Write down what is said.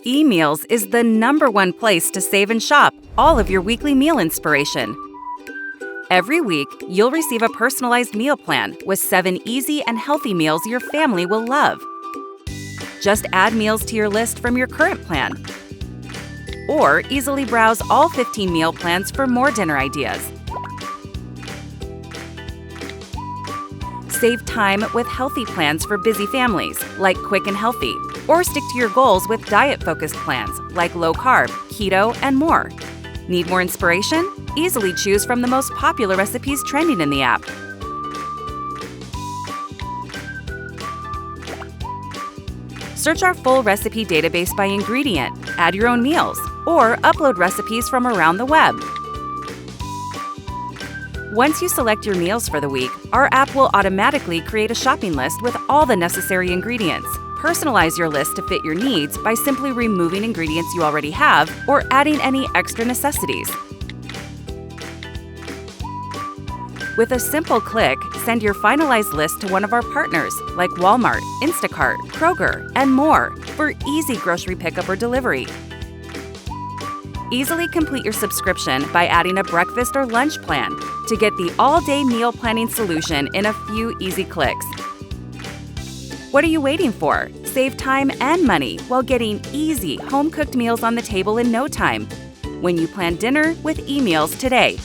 eMeals is the #1 place to save and shop all of your weekly meal inspiration. Every week, you'll receive a personalized meal plan with 7 easy and healthy meals your family will love. Just add meals to your list from your current plan, or easily browse all 15 meal plans for more dinner ideas. Save time with healthy plans for busy families, like Quick and Healthy, or stick to your goals with diet-focused plans, like low carb, keto, and more. Need more inspiration? Easily choose from the most popular recipes trending in the app. Search our full recipe database by ingredient, add your own meals, or upload recipes from around the web. Once you select your meals for the week, our app will automatically create a shopping list with all the necessary ingredients. Personalize your list to fit your needs by simply removing ingredients you already have or adding any extra necessities. With a simple click, send your finalized list to one of our partners like Walmart, Instacart, Kroger, and more for easy grocery pickup or delivery. Easily complete your subscription by adding a breakfast or lunch plan to get the all-day meal planning solution in a few easy clicks. What are you waiting for? Save time and money while getting easy, home-cooked meals on the table in no time when you plan dinner with eMeals today.